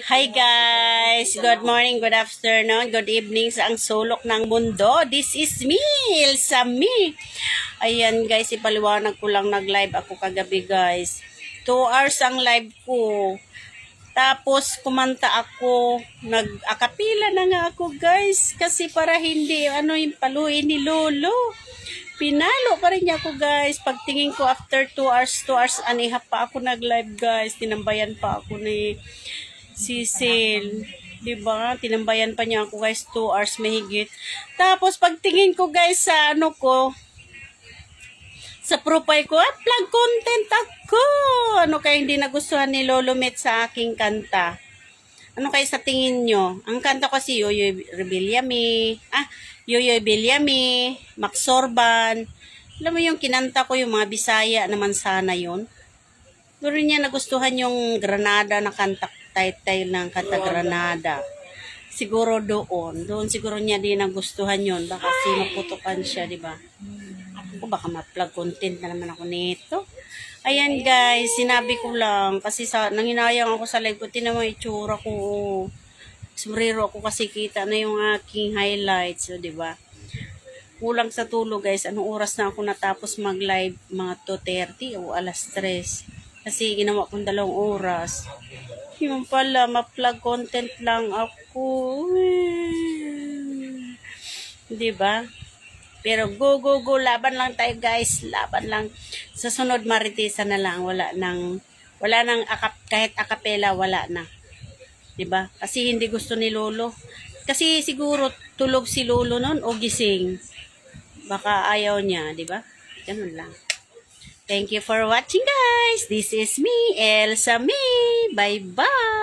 Hi guys! Good morning, good afternoon, good evening sa ang sulok ng mundo. This is me, Elsa Me. Ayan guys, ipaliwanag ko lang nag-live ako kagabi guys. 2 hours ang live ko. Tapos kumanta ako, nag-akapila na nga ako guys. Kasi para hindi, yung paluin ni Lolo. Pinalo pa rin niya ako guys. Pagtingin ko after 2 hours and a half pa ako nag-live guys. Tinambayan pa ako ni Cecil. Diba? Tinambayan pa niya ako guys 2 hours mahigit. Tapos pagtingin ko guys sa sa profile ko, vlog content ako. Ano kaya hindi nagustuhan ni Lolo Met sa aking kanta? Ano kaya sa tingin nyo? Ang kanta ko si Yoyoy Rebeliami. Yoyoy Beliami, Max Sorban. Alam mo yung kinanta ko, yung mga Bisaya naman sana yun. Pero niya nagustuhan yung Granada na kanta, title ng kanta Granada. Siguro doon siguro niya din nagustuhan yun. Baka sinuputukan siya, di ba? Ako baka ma-plug content na naman ako nito. Ayan guys, sinabi ko lang kasi nanginayang ako sa live ko, tinan mo itsura ko. Sombrero ako kasi kita na yung aking highlights, so, di ba? Kulang sa tulog guys. Anong oras na ako natapos mag-live? Mga 2:30 o alas 3. Kasi ginawa kong 2 oras. Yung pala, ma-plug content lang ako. Di ba? Pero go, laban lang tayo guys, laban lang. Sa sunod maritisa na lang, wala nang kahit akapela, wala na. 'Di ba? Kasi hindi gusto ni Lolo. Kasi siguro tulog si Lolo noon o gising. Baka ayaw niya, 'di ba? Ganun lang. Thank you for watching guys. This is me, Elsa Me. Bye-bye.